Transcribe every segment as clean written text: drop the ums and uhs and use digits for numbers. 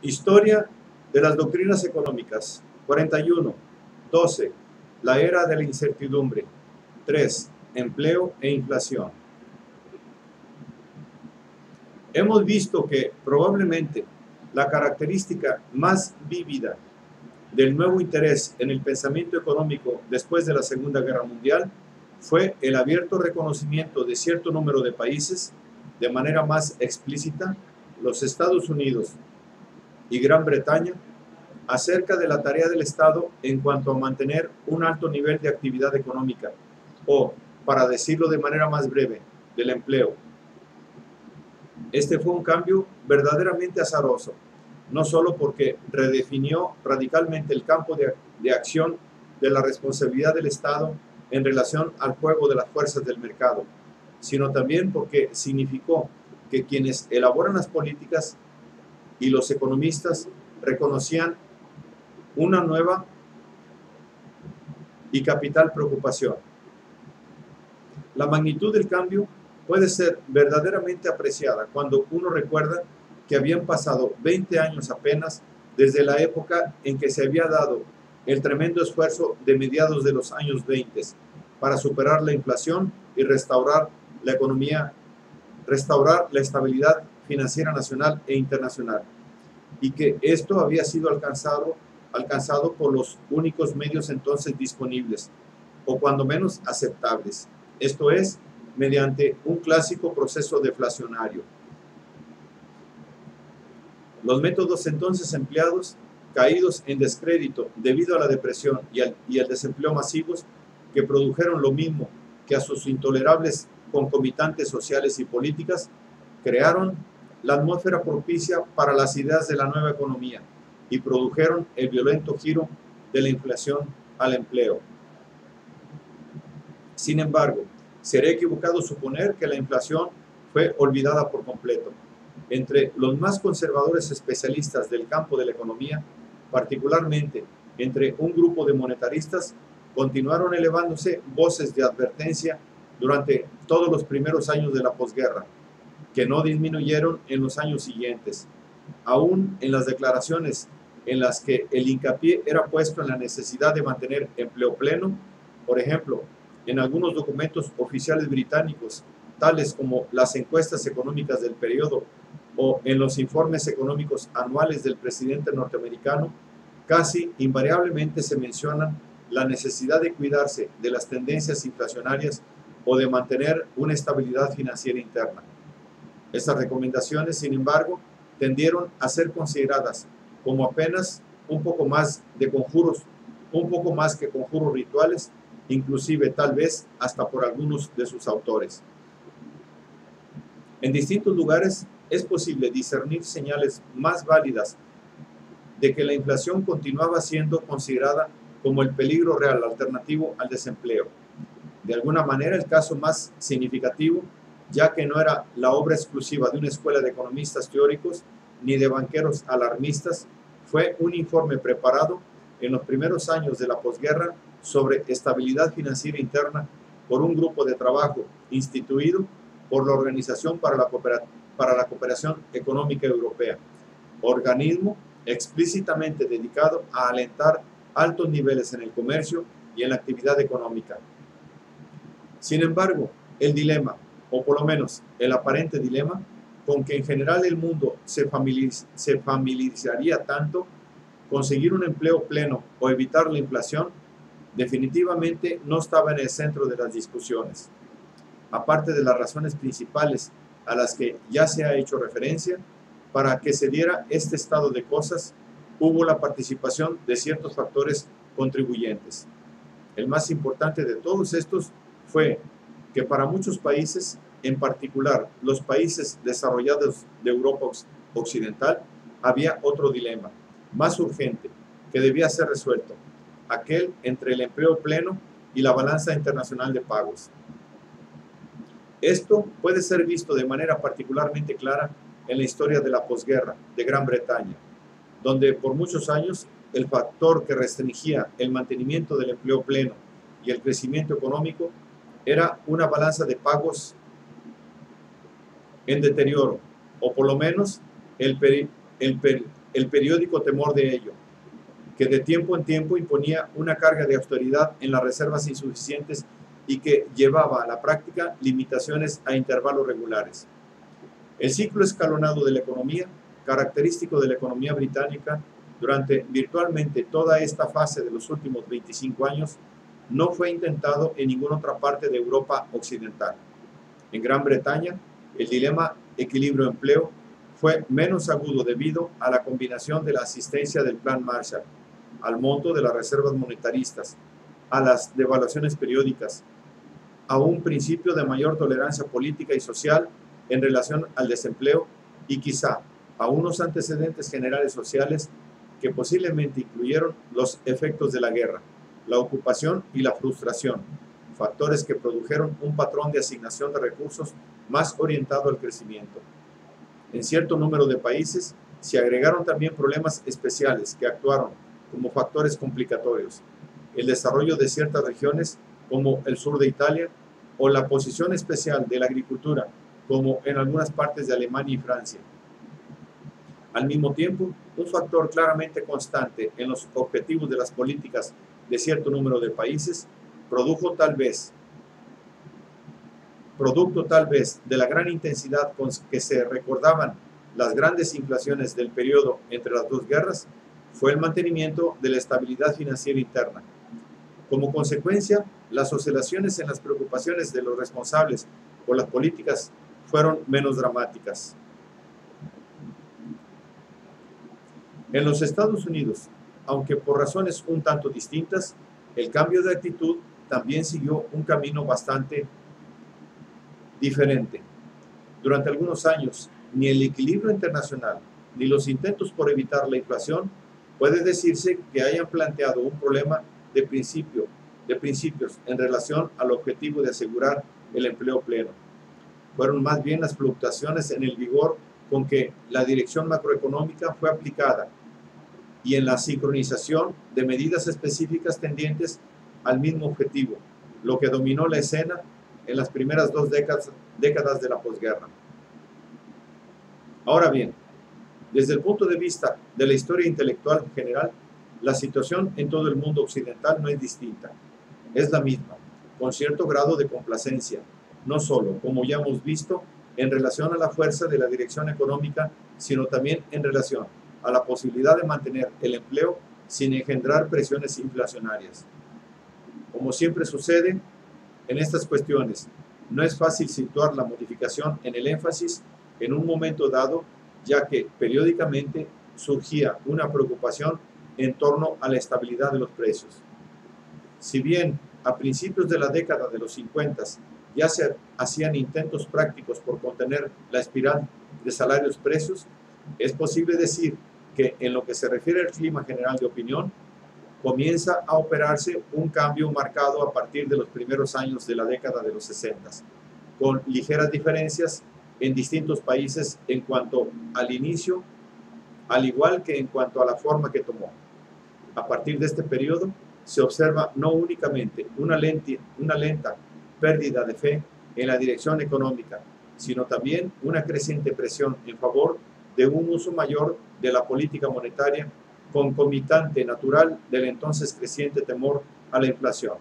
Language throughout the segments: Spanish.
Historia de las doctrinas económicas. 41. 12. La era de la incertidumbre. 3. Empleo e inflación. Hemos visto que probablemente la característica más vívida del nuevo interés en el pensamiento económico después de la Segunda Guerra Mundial fue el abierto reconocimiento de cierto número de países, de manera más explícita, los Estados Unidos y Gran Bretaña, acerca de la tarea del Estado en cuanto a mantener un alto nivel de actividad económica, o, para decirlo de manera más breve, del empleo. Este fue un cambio verdaderamente azaroso, no solo porque redefinió radicalmente el campo de acción de la responsabilidad del Estado en relación al juego de las fuerzas del mercado, sino también porque significó que quienes elaboran las políticas y los economistas reconocían una nueva y capital preocupación. La magnitud del cambio puede ser verdaderamente apreciada cuando uno recuerda que habían pasado 20 años apenas desde la época en que se había dado el tremendo esfuerzo de mediados de los años 20 para superar la inflación y restaurar la economía, restaurar la estabilidad financiera nacional e internacional, y que esto había sido alcanzado por los únicos medios entonces disponibles, o cuando menos aceptables, esto es, mediante un clásico proceso deflacionario. Los métodos entonces empleados, caídos en descrédito debido a la depresión y al desempleo masivos, que produjeron lo mismo que a sus intolerables concomitantes sociales y políticas, crearon la atmósfera propicia para las ideas de la nueva economía y produjeron el violento giro de la inflación al empleo. Sin embargo, sería equivocado suponer que la inflación fue olvidada por completo. Entre los más conservadores especialistas del campo de la economía, particularmente entre un grupo de monetaristas, continuaron elevándose voces de advertencia durante todos los primeros años de la posguerra, que no disminuyeron en los años siguientes, aún en las declaraciones en las que el hincapié era puesto en la necesidad de mantener empleo pleno. Por ejemplo, en algunos documentos oficiales británicos, tales como las encuestas económicas del periodo o en los informes económicos anuales del presidente norteamericano, casi invariablemente se menciona la necesidad de cuidarse de las tendencias inflacionarias o de mantener una estabilidad financiera interna. Estas recomendaciones, sin embargo, tendieron a ser consideradas como apenas un poco más que conjuros rituales, inclusive tal vez hasta por algunos de sus autores. En distintos lugares es posible discernir señales más válidas de que la inflación continuaba siendo considerada como el peligro real alternativo al desempleo. De alguna manera, el caso más significativo, ya que no era la obra exclusiva de una escuela de economistas teóricos ni de banqueros alarmistas, fue un informe preparado en los primeros años de la posguerra sobre estabilidad financiera interna por un grupo de trabajo instituido por la Organización para la Cooperación Económica Europea, organismo explícitamente dedicado a alentar altos niveles en el comercio y en la actividad económica. Sin embargo, el dilema, o por lo menos el aparente dilema, con que en general el mundo se familiarizaría tanto, conseguir un empleo pleno o evitar la inflación, definitivamente no estaba en el centro de las discusiones. Aparte de las razones principales a las que ya se ha hecho referencia, para que se diera este estado de cosas, hubo la participación de ciertos factores contribuyentes. El más importante de todos estos fue que para muchos países, en particular los países desarrollados de Europa Occidental, había otro dilema, más urgente, que debía ser resuelto, aquel entre el empleo pleno y la balanza internacional de pagos. Esto puede ser visto de manera particularmente clara en la historia de la posguerra de Gran Bretaña, donde por muchos años el factor que restringía el mantenimiento del empleo pleno y el crecimiento económico era una balanza de pagos en deterioro, o por lo menos el el periódico temor de ello, que de tiempo en tiempo imponía una carga de austeridad en las reservas insuficientes y que llevaba a la práctica limitaciones a intervalos regulares. El ciclo escalonado de la economía, característico de la economía británica durante virtualmente toda esta fase de los últimos 25 años, no fue intentado en ninguna otra parte de Europa occidental. En Gran Bretaña, el dilema equilibrio-empleo fue menos agudo debido a la combinación de la asistencia del Plan Marshall, al monto de las reservas monetaristas, a las devaluaciones periódicas, a un principio de mayor tolerancia política y social en relación al desempleo y quizá a unos antecedentes generales sociales que posiblemente incluyeron los efectos de la guerra, la ocupación y la frustración, factores que produjeron un patrón de asignación de recursos más orientado al crecimiento. En cierto número de países se agregaron también problemas especiales que actuaron como factores complicatorios, el desarrollo de ciertas regiones como el sur de Italia o la posición especial de la agricultura como en algunas partes de Alemania y Francia. Al mismo tiempo, un factor claramente constante en los objetivos de las políticas de cierto número de países producto tal vez de la gran intensidad con que se recordaban las grandes inflaciones del periodo entre las dos guerras, fue el mantenimiento de la estabilidad financiera interna. Como consecuencia, las oscilaciones en las preocupaciones de los responsables por las políticas fueron menos dramáticas. En los Estados Unidos, aunque por razones un tanto distintas, el cambio de actitud también siguió un camino bastante diferente. Durante algunos años, ni el equilibrio internacional ni los intentos por evitar la inflación puede decirse que hayan planteado un problema de principios en relación al objetivo de asegurar el empleo pleno. Fueron más bien las fluctuaciones en el vigor con que la dirección macroeconómica fue aplicada y en la sincronización de medidas específicas tendientes al mismo objetivo, lo que dominó la escena en las primeras dos décadas de la posguerra. Ahora bien, desde el punto de vista de la historia intelectual general, la situación en todo el mundo occidental no es distinta, es la misma, con cierto grado de complacencia, no solo, como ya hemos visto, en relación a la fuerza de la dirección económica, sino también en relación a la posibilidad de mantener el empleo sin engendrar presiones inflacionarias. Como siempre sucede en estas cuestiones, no es fácil situar la modificación en el énfasis en un momento dado, ya que periódicamente surgía una preocupación en torno a la estabilidad de los precios. Si bien a principios de la década de los 50 ya se hacían intentos prácticos por contener la espiral de salarios-precios, es posible decir que en lo que se refiere al clima general de opinión, comienza a operarse un cambio marcado a partir de los primeros años de la década de los 60, con ligeras diferencias en distintos países en cuanto al inicio, al igual que en cuanto a la forma que tomó. A partir de este periodo se observa no únicamente una lenta pérdida de fe en la dirección económica, sino también una creciente presión en favor de un uso mayor de la política monetaria, concomitante natural del entonces creciente temor a la inflación.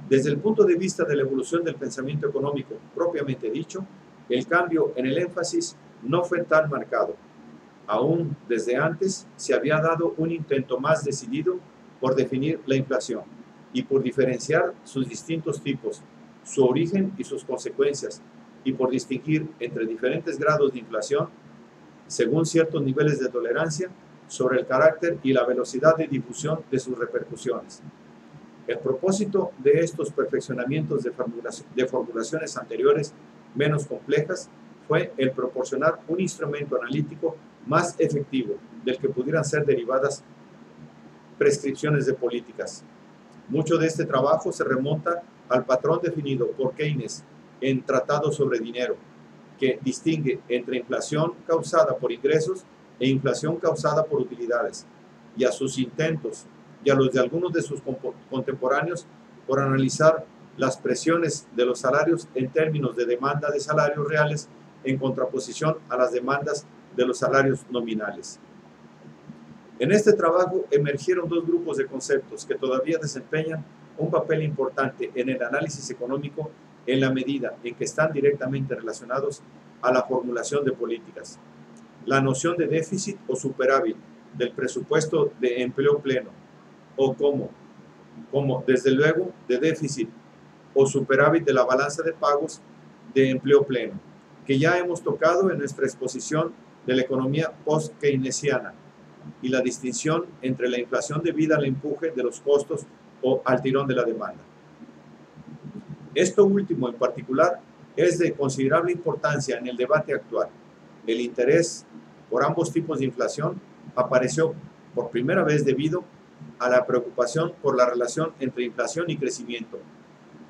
Desde el punto de vista de la evolución del pensamiento económico propiamente dicho, el cambio en el énfasis no fue tan marcado. Aún desde antes se había dado un intento más decidido por definir la inflación y por diferenciar sus distintos tipos, su origen y sus consecuencias, y por distinguir entre diferentes grados de inflación según ciertos niveles de tolerancia sobre el carácter y la velocidad de difusión de sus repercusiones. El propósito de estos perfeccionamientos de formulaciones anteriores menos complejas fue el proporcionar un instrumento analítico más efectivo del que pudieran ser derivadas prescripciones de políticas. Mucho de este trabajo se remonta al patrón definido por Keynes en Tratado sobre Dinero, que distingue entre inflación causada por ingresos e inflación causada por utilidades, y a sus intentos y a los de algunos de sus contemporáneos por analizar las presiones de los salarios en términos de demanda de salarios reales en contraposición a las demandas de los salarios nominales. En este trabajo emergieron dos grupos de conceptos que todavía desempeñan un papel importante en el análisis económico en la medida en que están directamente relacionados a la formulación de políticas. La noción de déficit o superávit del presupuesto de empleo pleno, o como desde luego de déficit o superávit de la balanza de pagos de empleo pleno, que ya hemos tocado en nuestra exposición de la economía post-keynesiana, y la distinción entre la inflación debida al empuje de los costos o al tirón de la demanda. Esto último en particular es de considerable importancia en el debate actual. El interés por ambos tipos de inflación apareció por primera vez debido a la preocupación por la relación entre inflación y crecimiento.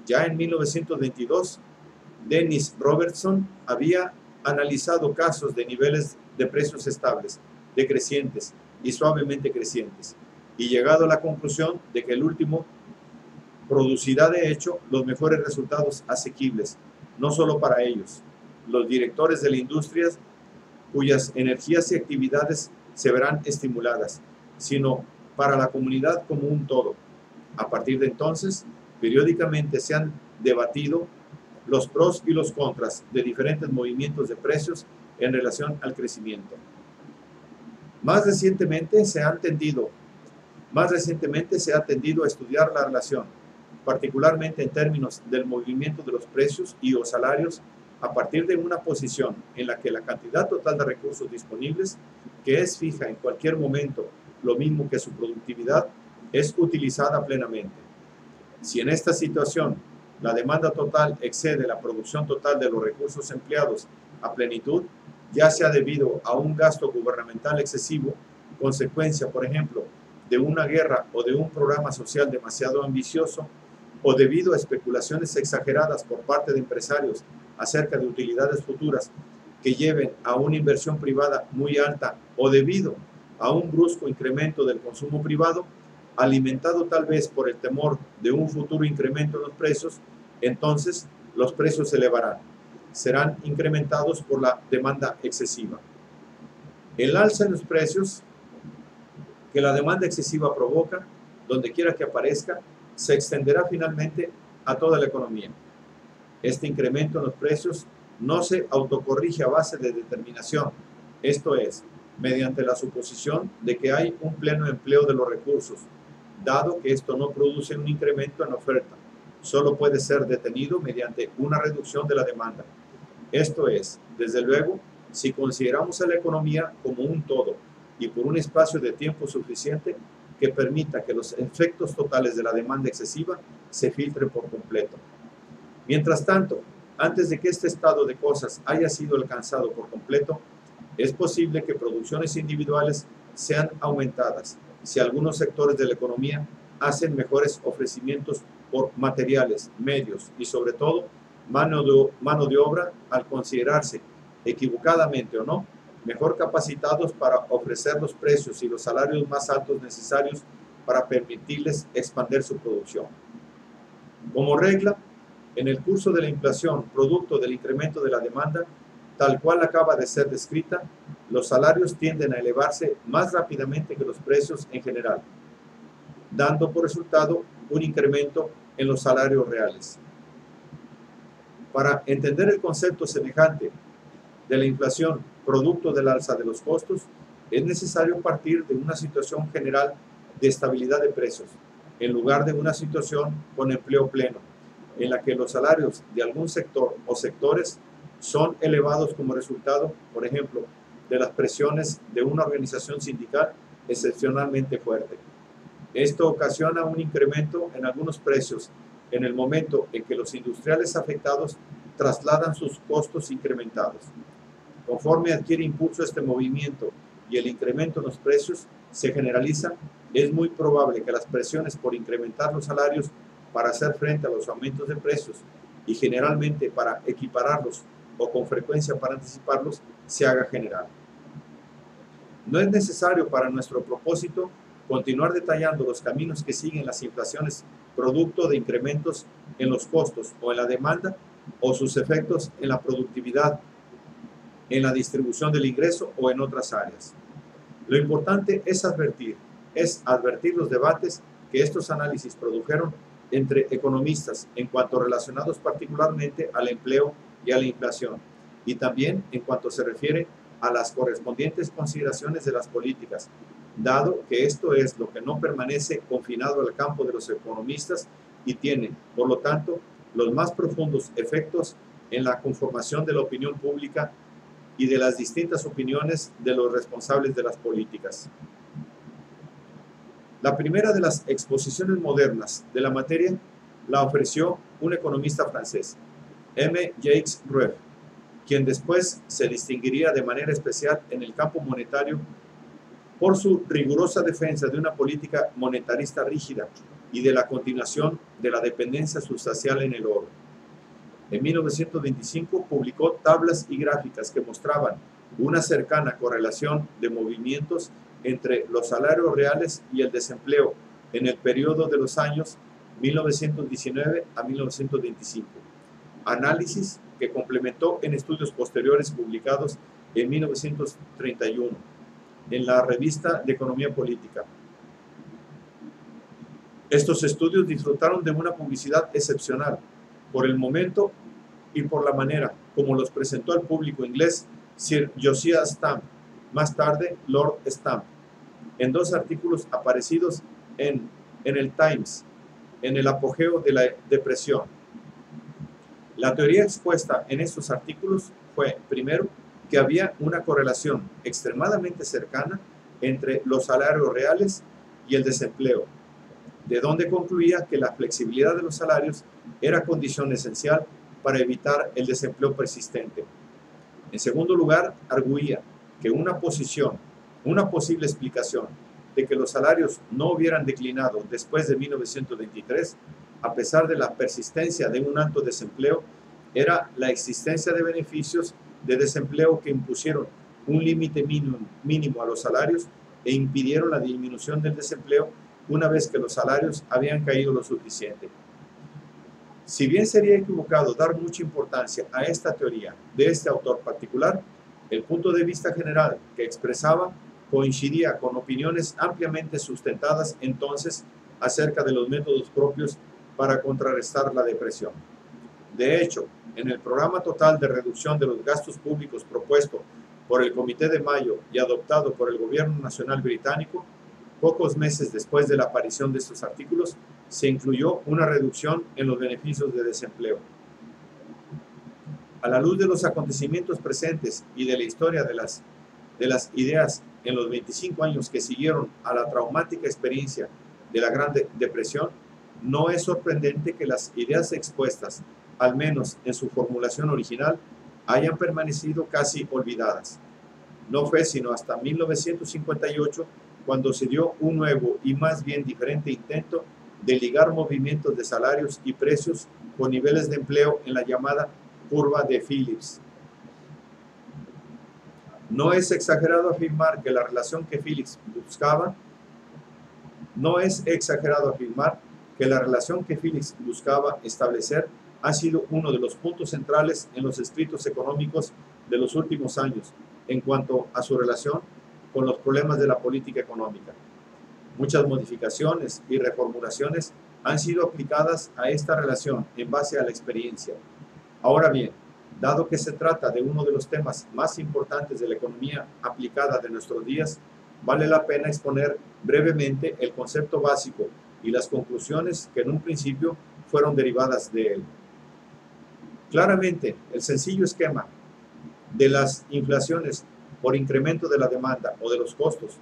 Ya en 1922, Dennis Robertson había analizado casos de niveles de precios estables, decrecientes y suavemente crecientes, y llegado a la conclusión de que el último producirá de hecho los mejores resultados asequibles, no solo para ellos, los directores de la industria cuyas energías y actividades se verán estimuladas, sino para la comunidad como un todo. A partir de entonces, periódicamente se han debatido los pros y los contras de diferentes movimientos de precios en relación al crecimiento. Más recientemente se ha tendido a estudiar la relación, particularmente en términos del movimiento de los precios y o salarios, a partir de una posición en la que la cantidad total de recursos disponibles, que es fija en cualquier momento, lo mismo que su productividad, es utilizada plenamente. Si en esta situación la demanda total excede la producción total de los recursos empleados a plenitud, ya sea debido a un gasto gubernamental excesivo, consecuencia, por ejemplo, de una guerra o de un programa social demasiado ambicioso, o debido a especulaciones exageradas por parte de empresarios acerca de utilidades futuras que lleven a una inversión privada muy alta, o debido a un brusco incremento del consumo privado, alimentado tal vez por el temor de un futuro incremento en los precios, entonces los precios se elevarán. Serán incrementados por la demanda excesiva. El alza en los precios que la demanda excesiva provoca, donde quiera que aparezca, se extenderá finalmente a toda la economía. Este incremento en los precios no se autocorrige a base de determinación, esto es, mediante la suposición de que hay un pleno empleo de los recursos, dado que esto no produce un incremento en la oferta, solo puede ser detenido mediante una reducción de la demanda. Esto es, desde luego, si consideramos a la economía como un todo y por un espacio de tiempo suficiente que permita que los efectos totales de la demanda excesiva se filtren por completo. Mientras tanto, antes de que este estado de cosas haya sido alcanzado por completo, es posible que producciones individuales sean aumentadas si algunos sectores de la economía hacen mejores ofrecimientos por materiales, medios y sobre todo mano de obra al considerarse, equivocadamente o no, mejor capacitados para ofrecer los precios y los salarios más altos necesarios para permitirles expandir su producción. Como regla, en el curso de la inflación, producto del incremento de la demanda, tal cual acaba de ser descrita, los salarios tienden a elevarse más rápidamente que los precios en general, dando por resultado un incremento en los salarios reales. Para entender el concepto semejante de la inflación producto del alza de los costos, es necesario partir de una situación general de estabilidad de precios, en lugar de una situación con empleo pleno, en la que los salarios de algún sector o sectores son elevados como resultado, por ejemplo, de las presiones de una organización sindical excepcionalmente fuerte. Esto ocasiona un incremento en algunos precios en el momento en que los industriales afectados trasladan sus costos incrementados. Conforme adquiere impulso este movimiento y el incremento en los precios se generaliza, es muy probable que las presiones por incrementar los salarios para hacer frente a los aumentos de precios y generalmente para equipararlos o con frecuencia para anticiparlos se haga general. No es necesario para nuestro propósito continuar detallando los caminos que siguen las inflaciones producto de incrementos en los costos o en la demanda o sus efectos en la productividad en la distribución del ingreso o en otras áreas. Lo importante es advertir los debates que estos análisis produjeron entre economistas en cuanto relacionados particularmente al empleo y a la inflación, y también en cuanto se refiere a las correspondientes consideraciones de las políticas, dado que esto es lo que no permanece confinado al campo de los economistas y tiene, por lo tanto, los más profundos efectos en la conformación de la opinión pública y de las distintas opiniones de los responsables de las políticas. La primera de las exposiciones modernas de la materia la ofreció un economista francés, M. Jacques Rueff, quien después se distinguiría de manera especial en el campo monetario por su rigurosa defensa de una política monetarista rígida y de la continuación de la dependencia sustancial en el oro. En 1925 publicó tablas y gráficas que mostraban una cercana correlación de movimientos entre los salarios reales y el desempleo en el periodo de los años 1919 a 1925. Análisis que complementó en estudios posteriores publicados en 1931 en la Revista de Economía Política. Estos estudios disfrutaron de una publicidad excepcional por el momento y por la manera como los presentó al público inglés Sir Josiah Stamp, más tarde Lord Stamp, en dos artículos aparecidos en el Times, en el apogeo de la depresión. La teoría expuesta en estos artículos fue, primero, que había una correlación extremadamente cercana entre los salarios reales y el desempleo, de donde concluía que la flexibilidad de los salarios era condición esencial para evitar el desempleo persistente. En segundo lugar, arguía que una posible explicación de que los salarios no hubieran declinado después de 1923, a pesar de la persistencia de un alto desempleo, era la existencia de beneficios de desempleo que impusieron un límite mínimo a los salarios e impidieron la disminución del desempleo una vez que los salarios habían caído lo suficiente. Si bien sería equivocado dar mucha importancia a esta teoría de este autor particular, el punto de vista general que expresaba coincidía con opiniones ampliamente sustentadas entonces acerca de los métodos propios para contrarrestar la depresión. De hecho, en el programa total de reducción de los gastos públicos propuesto por el Comité de Mayo y adoptado por el Gobierno Nacional Británico, pocos meses después de la aparición de estos artículos, se incluyó una reducción en los beneficios de desempleo. A la luz de los acontecimientos presentes y de la historia de las ideas en los 25 años que siguieron a la traumática experiencia de la Gran Depresión, no es sorprendente que las ideas expuestas, al menos en su formulación original, hayan permanecido casi olvidadas. No fue sino hasta 1958 cuando se dio un nuevo y más bien diferente intento de ligar movimientos de salarios y precios con niveles de empleo en la llamada curva de Phillips. No es exagerado afirmar que la relación que Phillips buscaba establecer ha sido uno de los puntos centrales en los escritos económicos de los últimos años en cuanto a su relación con los problemas de la política económica. Muchas modificaciones y reformulaciones han sido aplicadas a esta relación en base a la experiencia. Ahora bien, dado que se trata de uno de los temas más importantes de la economía aplicada de nuestros días, vale la pena exponer brevemente el concepto básico y las conclusiones que en un principio fueron derivadas de él. Claramente, el sencillo esquema de las inflaciones por incremento de la demanda o de los costos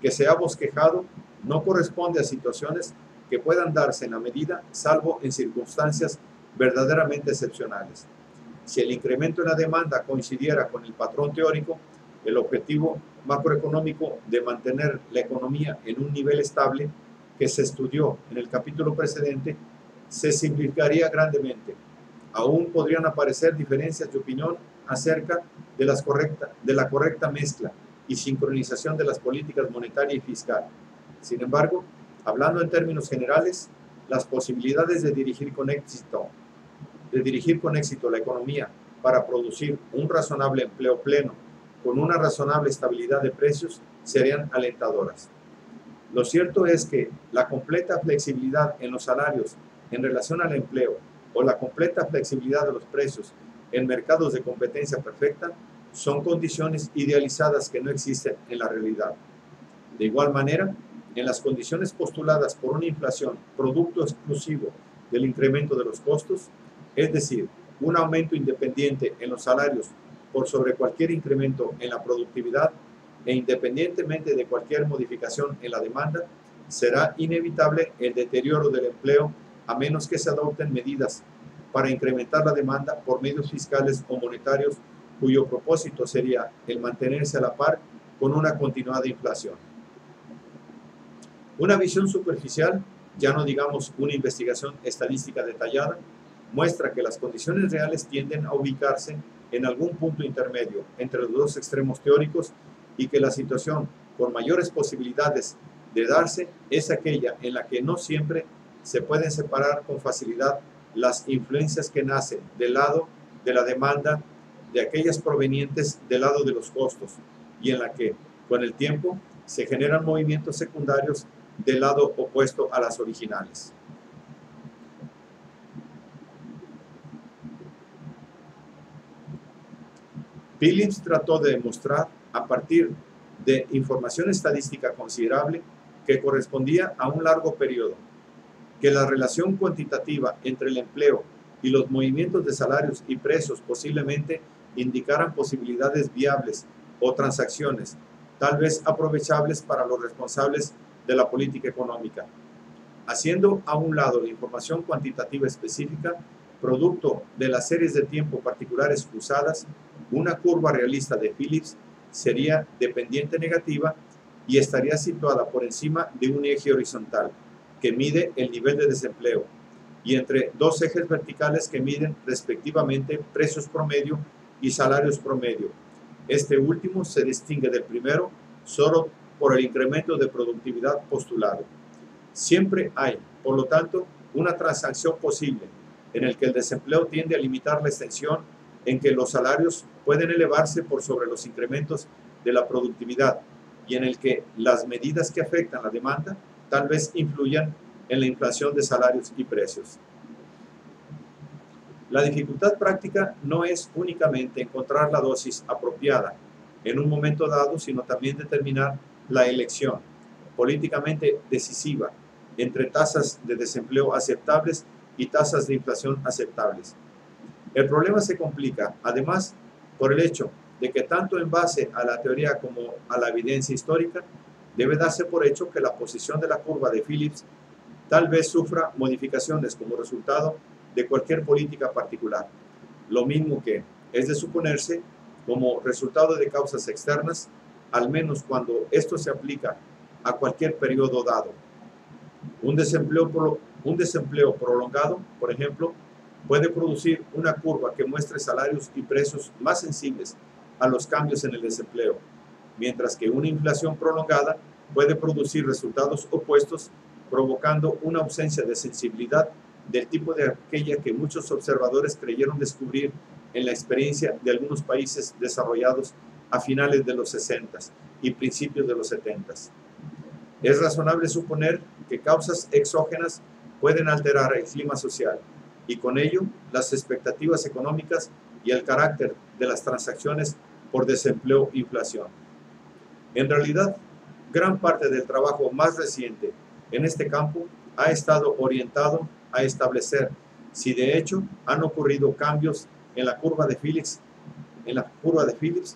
que se ha bosquejado no corresponde a situaciones que puedan darse en la medida, salvo en circunstancias verdaderamente excepcionales. Si el incremento en la demanda coincidiera con el patrón teórico, el objetivo macroeconómico de mantener la economía en un nivel estable que se estudió en el capítulo precedente, se simplificaría grandemente. Aún podrían aparecer diferencias de opinión acerca de la correcta mezcla y sincronización de las políticas monetaria y fiscal. Sin embargo, hablando en términos generales, las posibilidades de dirigir con éxito la economía para producir un razonable empleo pleno con una razonable estabilidad de precios serían alentadoras. Lo cierto es que la completa flexibilidad en los salarios en relación al empleo o la completa flexibilidad de los precios en mercados de competencia perfecta son condiciones idealizadas que no existen en la realidad. De igual manera, en las condiciones postuladas por una inflación producto exclusivo del incremento de los costos, es decir, un aumento independiente en los salarios por sobre cualquier incremento en la productividad e independientemente de cualquier modificación en la demanda, será inevitable el deterioro del empleo a menos que se adopten medidas para incrementar la demanda por medios fiscales o monetarios cuyo propósito sería el mantenerse a la par con una continuada inflación. Una visión superficial, ya no digamos una investigación estadística detallada, muestra que las condiciones reales tienden a ubicarse en algún punto intermedio entre los dos extremos teóricos y que la situación con mayores posibilidades de darse es aquella en la que no siempre se pueden separar con facilidad las influencias que nacen del lado de la demanda de aquellas provenientes del lado de los costos y en la que, con el tiempo, se generan movimientos secundarios del lado opuesto a las originales. Phillips trató de demostrar, a partir de información estadística considerable que correspondía a un largo periodo, que la relación cuantitativa entre el empleo y los movimientos de salarios y precios posiblemente indicaran posibilidades viables o transacciones, tal vez aprovechables para los responsables de la política económica. Haciendo a un lado la información cuantitativa específica, producto de las series de tiempo particulares cruzadas, una curva realista de Phillips sería de pendiente negativa y estaría situada por encima de un eje horizontal que mide el nivel de desempleo y entre dos ejes verticales que miden respectivamente precios promedio y salarios promedio. Este último se distingue del primero solo por el incremento de productividad postulado. Siempre hay, por lo tanto, una transacción posible en el que el desempleo tiende a limitar la extensión en que los salarios pueden elevarse por sobre los incrementos de la productividad y en el que las medidas que afectan la demanda tal vez influyan en la inflación de salarios y precios. La dificultad práctica no es únicamente encontrar la dosis apropiada en un momento dado, sino también determinar la elección políticamente decisiva entre tasas de desempleo aceptables y tasas de inflación aceptables. El problema se complica, además, por el hecho de que tanto en base a la teoría como a la evidencia histórica, debe darse por hecho que la posición de la curva de Phillips tal vez sufra modificaciones como resultado de cualquier política particular, lo mismo que es de suponerse como resultado de causas externas, al menos cuando esto se aplica a cualquier periodo dado. Un desempleo prolongado, por ejemplo, puede producir una curva que muestre salarios y precios más sensibles a los cambios en el desempleo, mientras que una inflación prolongada puede producir resultados opuestos, provocando una ausencia de sensibilidad del tipo de aquella que muchos observadores creyeron descubrir en la experiencia de algunos países desarrollados a finales de los 60s y principios de los 70s. Es razonable suponer que causas exógenas pueden alterar el clima social y con ello las expectativas económicas y el carácter de las transacciones por desempleo e inflación. En realidad, gran parte del trabajo más reciente en este campo ha estado orientado a establecer si de hecho han ocurrido cambios en la curva de Phillips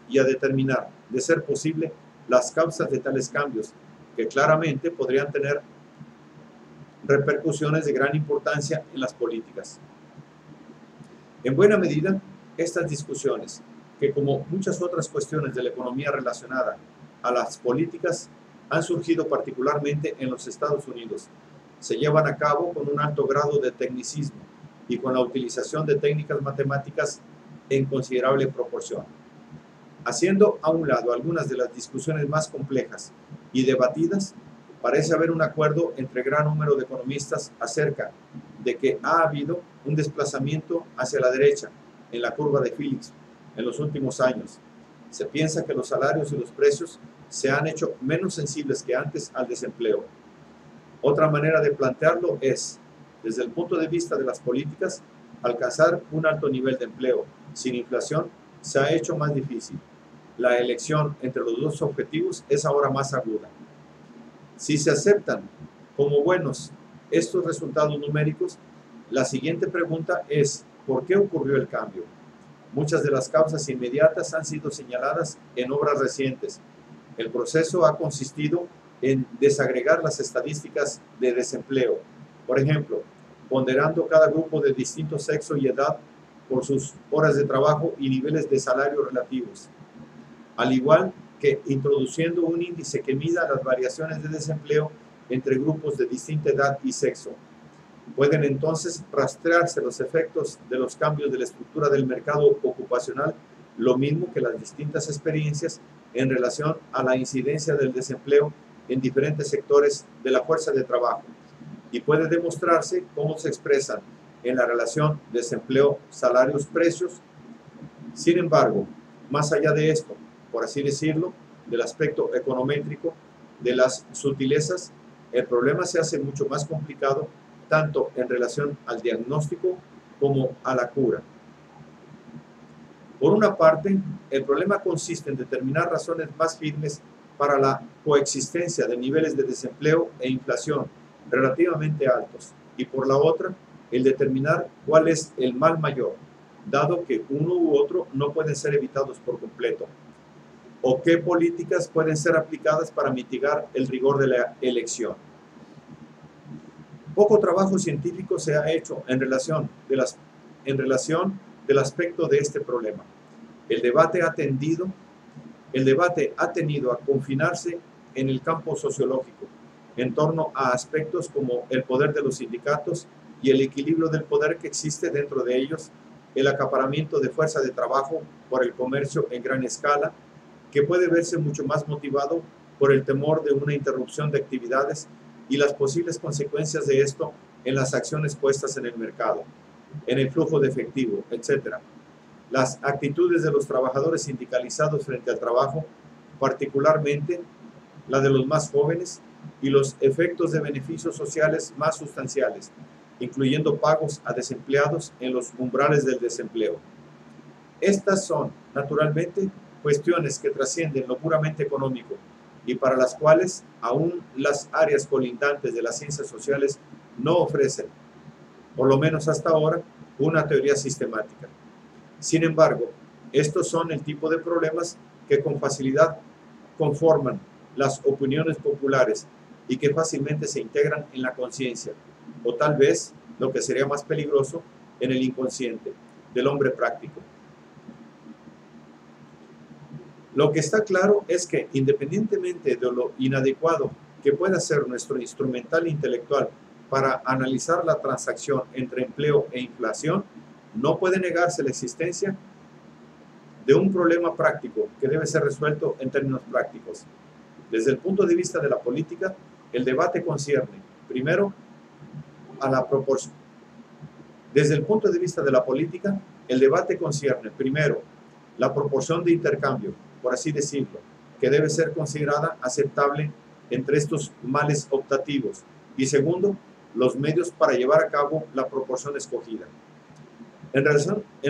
y a determinar, de ser posible, las causas de tales cambios que claramente podrían tener repercusiones de gran importancia en las políticas. En buena medida, estas discusiones, que como muchas otras cuestiones de la economía relacionada a las políticas, han surgido particularmente en los Estados Unidos, se llevan a cabo con un alto grado de tecnicismo y con la utilización de técnicas matemáticas en considerable proporción. Haciendo a un lado algunas de las discusiones más complejas y debatidas, parece haber un acuerdo entre gran número de economistas acerca de que ha habido un desplazamiento hacia la derecha en la curva de Phillips en los últimos años. Se piensa que los salarios y los precios se han hecho menos sensibles que antes al desempleo. Otra manera de plantearlo es, desde el punto de vista de las políticas, alcanzar un alto nivel de empleo sin inflación se ha hecho más difícil. La elección entre los dos objetivos es ahora más aguda. Si se aceptan como buenos estos resultados numéricos, la siguiente pregunta es, ¿por qué ocurrió el cambio? Muchas de las causas inmediatas han sido señaladas en obras recientes. El proceso ha consistido en desagregar las estadísticas de desempleo. Por ejemplo, ponderando cada grupo de distinto sexo y edad por sus horas de trabajo y niveles de salario relativos, al igual que introduciendo un índice que mida las variaciones de desempleo entre grupos de distinta edad y sexo. Pueden entonces rastrearse los efectos de los cambios de la estructura del mercado ocupacional, lo mismo que las distintas experiencias en relación a la incidencia del desempleo en diferentes sectores de la fuerza de trabajo, y puede demostrarse cómo se expresan en la relación desempleo, salarios, precios. Sin embargo, más allá de esto, por así decirlo, del aspecto econométrico, de las sutilezas, el problema se hace mucho más complicado tanto en relación al diagnóstico como a la cura. Por una parte, el problema consiste en determinar razones más firmes para la coexistencia de niveles de desempleo e inflación relativamente altos, y por la otra, el determinar cuál es el mal mayor, dado que uno u otro no pueden ser evitados por completo, o qué políticas pueden ser aplicadas para mitigar el rigor de la elección. Poco trabajo científico se ha hecho en relación del aspecto de este problema. El debate ha tenido a confinarse en el campo sociológico, en torno a aspectos como el poder de los sindicatos y el equilibrio del poder que existe dentro de ellos, el acaparamiento de fuerza de trabajo por el comercio en gran escala, que puede verse mucho más motivado por el temor de una interrupción de actividades y las posibles consecuencias de esto en las acciones puestas en el mercado, en el flujo de efectivo, etc. Las actitudes de los trabajadores sindicalizados frente al trabajo, particularmente la de los más jóvenes, y los efectos de beneficios sociales más sustanciales, incluyendo pagos a desempleados en los umbrales del desempleo. Estas son, naturalmente, cuestiones que trascienden lo puramente económico y para las cuales aún las áreas colindantes de las ciencias sociales no ofrecen, por lo menos hasta ahora, una teoría sistemática. Sin embargo, estos son el tipo de problemas que con facilidad conforman las opiniones populares y que fácilmente se integran en la conciencia, o tal vez, lo que sería más peligroso, en el inconsciente del hombre práctico. Lo que está claro es que, independientemente de lo inadecuado que pueda ser nuestro instrumental intelectual para analizar la transacción entre empleo e inflación, no puede negarse la existencia de un problema práctico que debe ser resuelto en términos prácticos. Desde el punto de vista de la política, el debate concierne, primero, a la proporción. Desde el punto de vista de la política, el debate concierne, primero, la proporción de intercambio, por así decirlo, que debe ser considerada aceptable entre estos males optativos, y segundo, los medios para llevar a cabo la proporción escogida. En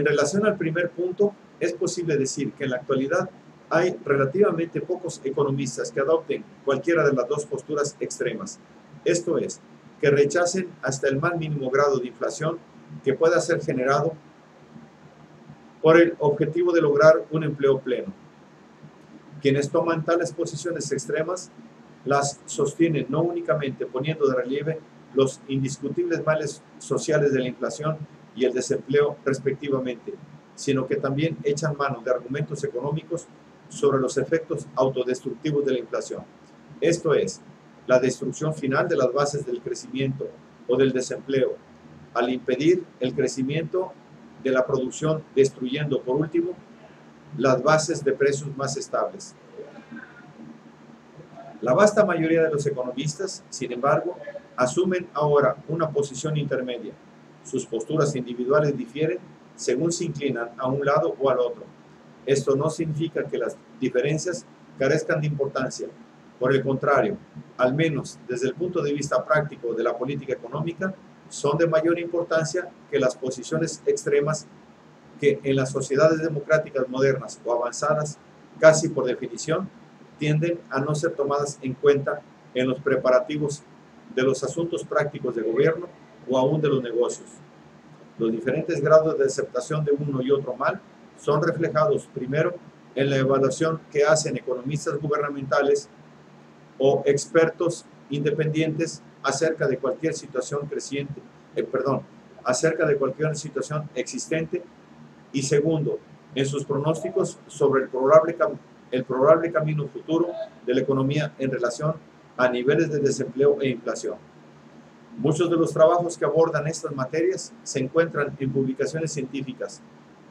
relación al primer punto, es posible decir que en la actualidad hay relativamente pocos economistas que adopten cualquiera de las dos posturas extremas, esto es, que rechacen hasta el más mínimo grado de inflación que pueda ser generado por el objetivo de lograr un empleo pleno. Quienes toman tales posiciones extremas las sostienen no únicamente poniendo de relieve los indiscutibles males sociales de la inflación y el desempleo respectivamente, sino que también echan mano de argumentos económicos sobre los efectos autodestructivos de la inflación. Esto es, la destrucción final de las bases del crecimiento o del desempleo, al impedir el crecimiento de la producción, destruyendo, por último, las bases de precios más estables. La vasta mayoría de los economistas, sin embargo, asumen ahora una posición intermedia. Sus posturas individuales difieren según se inclinan a un lado o al otro. Esto no significa que las diferencias carezcan de importancia. Por el contrario, al menos desde el punto de vista práctico de la política económica, son de mayor importancia que las posiciones extremas que en las sociedades democráticas modernas o avanzadas, casi por definición, tienden a no ser tomadas en cuenta en los preparativos de los asuntos prácticos de gobierno o aún de los negocios. Los diferentes grados de aceptación de uno y otro mal son reflejados primero en la evaluación que hacen economistas gubernamentales o expertos independientes acerca de cualquier situación acerca de cualquier situación existente, y segundo, en sus pronósticos sobre el probable camino futuro de la economía en relación a niveles de desempleo e inflación. Muchos de los trabajos que abordan estas materias se encuentran en publicaciones científicas,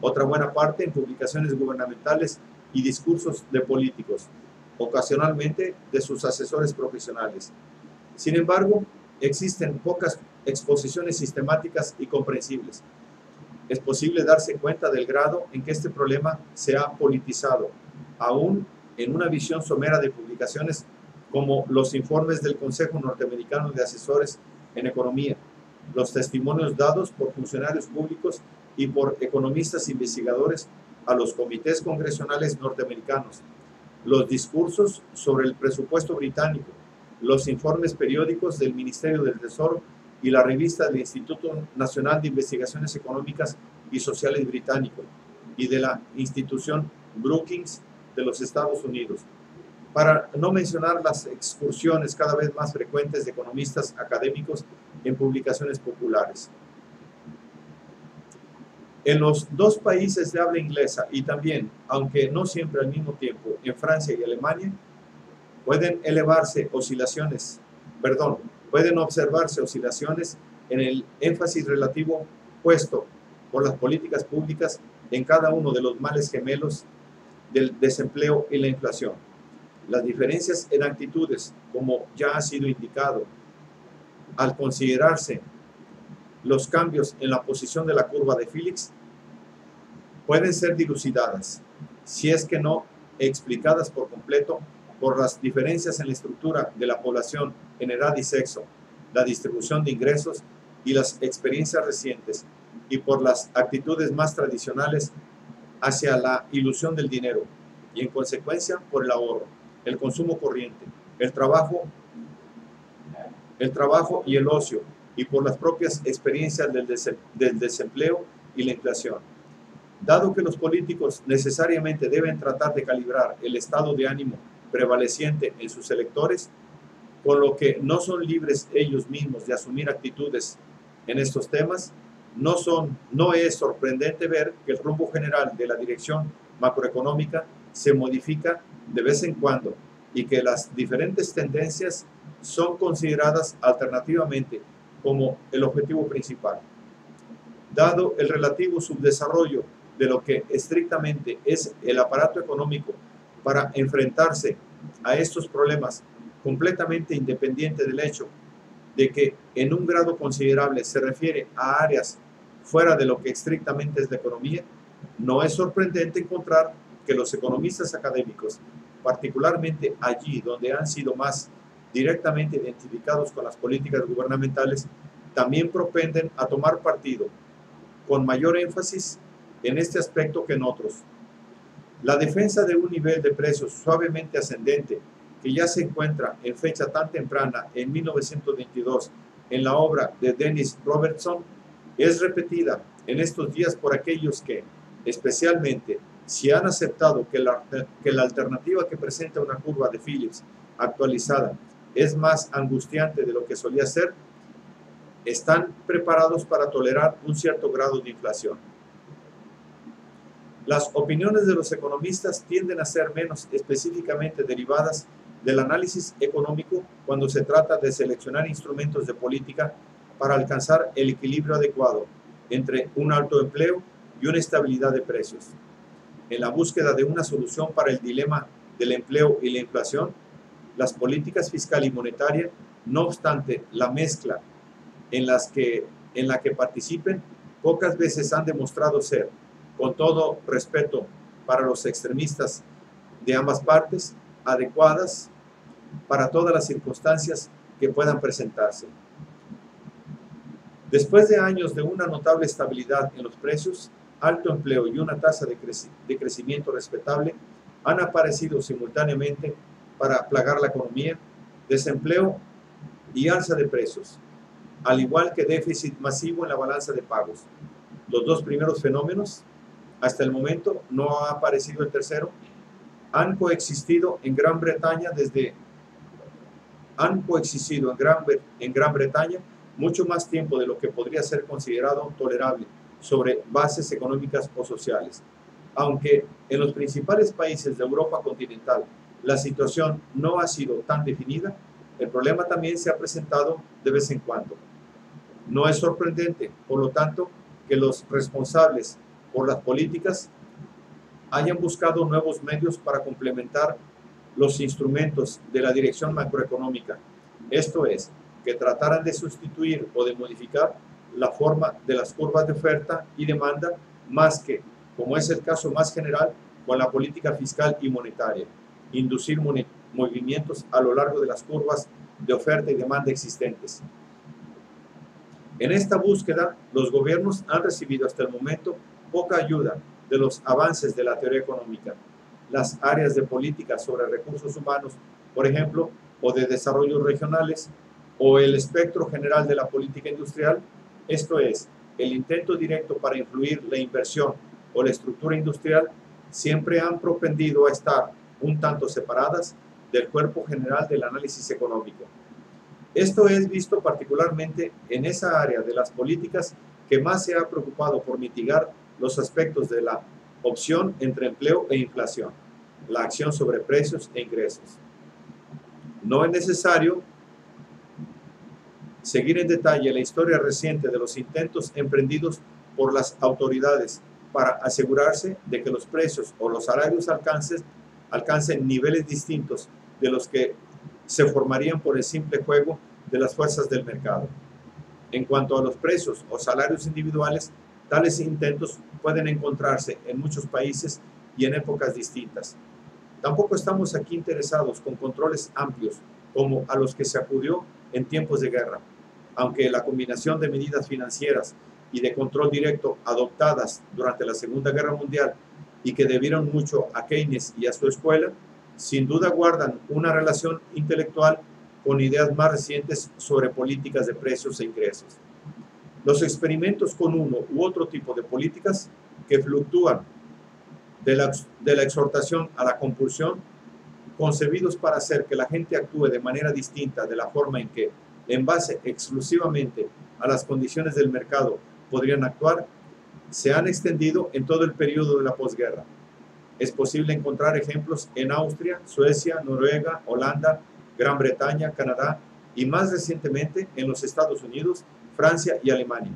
otra buena parte en publicaciones gubernamentales y discursos de políticos, ocasionalmente de sus asesores profesionales. Sin embargo, existen pocas exposiciones sistemáticas y comprensibles. Es posible darse cuenta del grado en que este problema se ha politizado, aún en una visión somera de publicaciones como los informes del Consejo Norteamericano de Asesores en Economía, los testimonios dados por funcionarios públicos y por economistas investigadores a los comités congresionales norteamericanos, los discursos sobre el presupuesto británico, los informes periódicos del Ministerio del Tesoro y la revista del Instituto Nacional de Investigaciones Económicas y Sociales británico y de la institución Brookings de los Estados Unidos, para no mencionar las excursiones cada vez más frecuentes de economistas académicos en publicaciones populares. En los dos países de habla inglesa y también, aunque no siempre al mismo tiempo, en Francia y Alemania, pueden observarse oscilaciones en el énfasis relativo puesto por las políticas públicas en cada uno de los males gemelos del desempleo y la inflación. Las diferencias en actitudes, como ya ha sido indicado, al considerarse los cambios en la posición de la curva de Phillips, pueden ser dilucidadas, si es que no explicadas por completo, por las diferencias en la estructura de la población en edad y sexo, la distribución de ingresos y las experiencias recientes, y por las actitudes más tradicionales hacia la ilusión del dinero, y en consecuencia por el ahorro, el consumo corriente, el trabajo y el ocio, y por las propias experiencias del desempleo y la inflación. Dado que los políticos necesariamente deben tratar de calibrar el estado de ánimo prevaleciente en sus electores, con lo que no son libres ellos mismos de asumir actitudes en estos temas, no es sorprendente ver que el rumbo general de la dirección macroeconómica se modifica de vez en cuando y que las diferentes tendencias son consideradas alternativamente como el objetivo principal. Dado el relativo subdesarrollo de lo que estrictamente es el aparato económico para enfrentarse a estos problemas, completamente independiente del hecho de que en un grado considerable se refiere a áreas fuera de lo que estrictamente es la economía, no es sorprendente encontrar que los economistas académicos, particularmente allí donde han sido más directamente identificados con las políticas gubernamentales, también propenden a tomar partido con mayor énfasis en este aspecto que en otros. La defensa de un nivel de precios suavemente ascendente que ya se encuentra en fecha tan temprana en 1922 en la obra de Dennis Robertson es repetida en estos días por aquellos que, especialmente si han aceptado que la alternativa que presenta una curva de Phillips actualizada es más angustiante de lo que solía ser, están preparados para tolerar un cierto grado de inflación. Las opiniones de los economistas tienden a ser menos específicamente derivadas del análisis económico cuando se trata de seleccionar instrumentos de política para alcanzar el equilibrio adecuado entre un alto empleo y una estabilidad de precios. En la búsqueda de una solución para el dilema del empleo y la inflación, las políticas fiscal y monetaria, no obstante la mezcla en la que participen, pocas veces han demostrado ser, con todo respeto para los extremistas de ambas partes, adecuadas para todas las circunstancias que puedan presentarse. Después de años de una notable estabilidad en los precios, alto empleo y una tasa de crecimiento respetable, han aparecido simultáneamente para plagar la economía, desempleo y alza de precios, al igual que déficit masivo en la balanza de pagos. Los dos primeros fenómenos, hasta el momento no ha aparecido el tercero, han coexistido en Gran Bretaña mucho más tiempo de lo que podría ser considerado tolerable sobre bases económicas o sociales. Aunque en los principales países de Europa continental la situación no ha sido tan definida, el problema también se ha presentado de vez en cuando. No es sorprendente, por lo tanto, que los responsables por las políticas hayan buscado nuevos medios para complementar los instrumentos de la dirección macroeconómica, esto es, que trataran de sustituir o de modificar la forma de las curvas de oferta y demanda más que, como es el caso más general, con la política fiscal y monetaria, inducir movimientos a lo largo de las curvas de oferta y demanda existentes. En esta búsqueda, los gobiernos han recibido hasta el momento poca ayuda de los avances de la teoría económica. Las áreas de política sobre recursos humanos, por ejemplo, o de desarrollos regionales, o el espectro general de la política industrial, esto es, el intento directo para influir la inversión o la estructura industrial, siempre han propendido a estar un tanto separadas del cuerpo general del análisis económico. Esto es visto particularmente en esa área de las políticas que más se ha preocupado por mitigar los aspectos de la opción entre empleo e inflación, la acción sobre precios e ingresos. No es necesario seguir en detalle la historia reciente de los intentos emprendidos por las autoridades para asegurarse de que los precios o los salarios alcancen niveles distintos de los que se formarían por el simple juego de las fuerzas del mercado. En cuanto a los precios o salarios individuales, tales intentos pueden encontrarse en muchos países y en épocas distintas. Tampoco estamos aquí interesados con controles amplios como a los que se acudió en tiempos de guerra, aunque la combinación de medidas financieras y de control directo adoptadas durante la Segunda Guerra Mundial y que debieron mucho a Keynes y a su escuela, sin duda guardan una relación intelectual con ideas más recientes sobre políticas de precios e ingresos. Los experimentos con uno u otro tipo de políticas que fluctúan de la exhortación a la compulsión, concebidos para hacer que la gente actúe de manera distinta de la forma en que, en base exclusivamente a las condiciones del mercado, podrían actuar, se han extendido en todo el periodo de la posguerra. Es posible encontrar ejemplos en Austria, Suecia, Noruega, Holanda, Gran Bretaña, Canadá y más recientemente en los Estados Unidos, Francia y Alemania.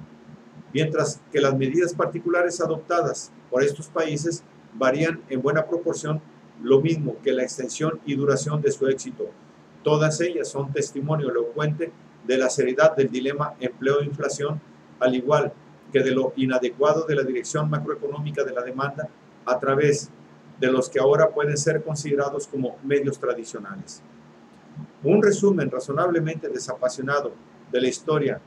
Mientras que las medidas particulares adoptadas por estos países varían en buena proporción, lo mismo que la extensión y duración de su éxito. Todas ellas son testimonio elocuente de la seriedad del dilema empleo-inflación, al igual que de lo inadecuado de la dirección macroeconómica de la demanda a través de los que ahora pueden ser considerados como medios tradicionales. Un resumen razonablemente desapasionado de la historia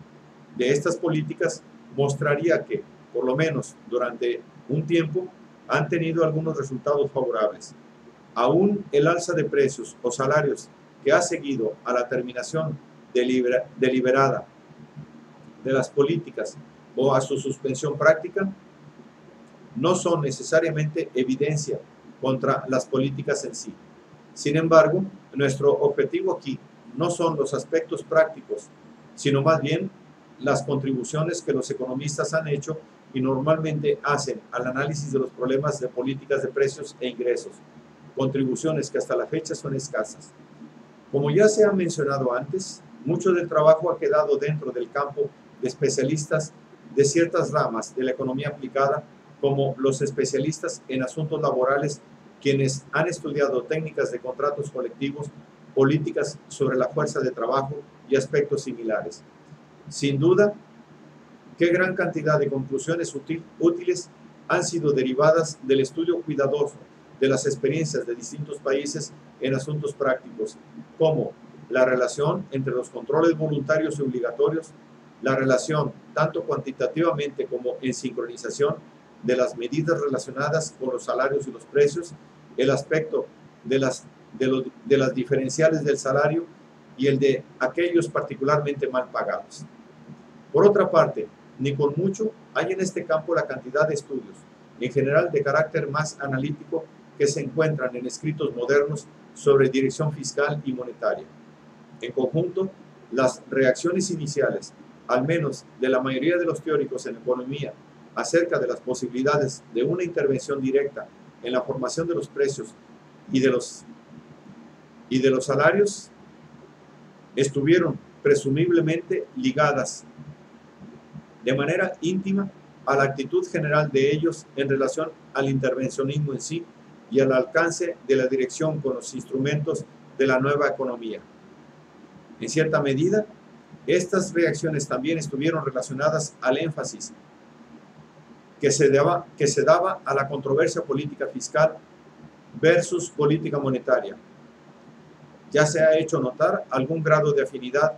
de estas políticas mostraría que, por lo menos durante un tiempo, han tenido algunos resultados favorables. Aún el alza de precios o salarios que ha seguido a la terminación deliberada de las políticas o a su suspensión práctica no son necesariamente evidencia contra las políticas en sí. Sin embargo, nuestro objetivo aquí no son los aspectos prácticos, sino más bien las contribuciones que los economistas han hecho y normalmente hacen al análisis de los problemas de políticas de precios e ingresos, contribuciones que hasta la fecha son escasas. Como ya se ha mencionado antes, mucho del trabajo ha quedado dentro del campo de especialistas de ciertas ramas de la economía aplicada, como los especialistas en asuntos laborales, quienes han estudiado técnicas de contratos colectivos, políticas sobre la fuerza de trabajo y aspectos similares. Sin duda, qué gran cantidad de conclusiones útiles han sido derivadas del estudio cuidadoso de las experiencias de distintos países en asuntos prácticos, como la relación entre los controles voluntarios y obligatorios, la relación tanto cuantitativamente como en sincronización de las medidas relacionadas con los salarios y los precios, el aspecto de las diferenciales del salario y el de aquellos particularmente mal pagados. Por otra parte, ni con mucho hay en este campo la cantidad de estudios, en general de carácter más analítico, que se encuentran en escritos modernos sobre dirección fiscal y monetaria. En conjunto, las reacciones iniciales, al menos de la mayoría de los teóricos en economía, acerca de las posibilidades de una intervención directa en la formación de los precios y de los salarios, estuvieron presumiblemente ligadas de manera íntima a la actitud general de ellos en relación al intervencionismo en sí y al alcance de la dirección con los instrumentos de la nueva economía. En cierta medida, estas reacciones también estuvieron relacionadas al énfasis que se daba a la controversia política fiscal versus política monetaria. Ya se ha hecho notar algún grado de afinidad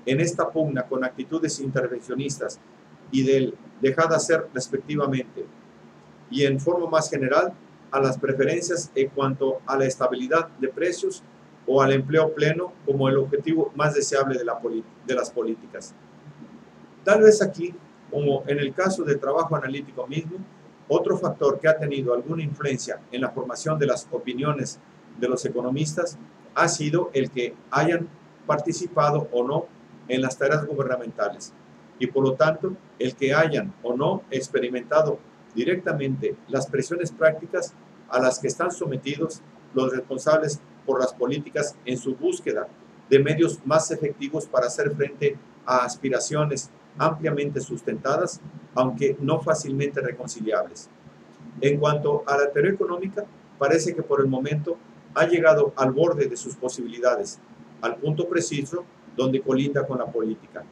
en esta pugna con actitudes intervencionistas y del dejad hacer respectivamente, y en forma más general a las preferencias en cuanto a la estabilidad de precios o al empleo pleno como el objetivo más deseable de las políticas. Tal vez aquí, como en el caso del trabajo analítico mismo, otro factor que ha tenido alguna influencia en la formación de las opiniones de los economistas ha sido el que hayan participado o no en las tareas gubernamentales y por lo tanto el que hayan o no experimentado directamente las presiones prácticas a las que están sometidos los responsables por las políticas en su búsqueda de medios más efectivos para hacer frente a aspiraciones ampliamente sustentadas, aunque no fácilmente reconciliables. En cuanto a la teoría económica, parece que por el momento ha llegado al borde de sus posibilidades, al punto preciso donde colinda con la política.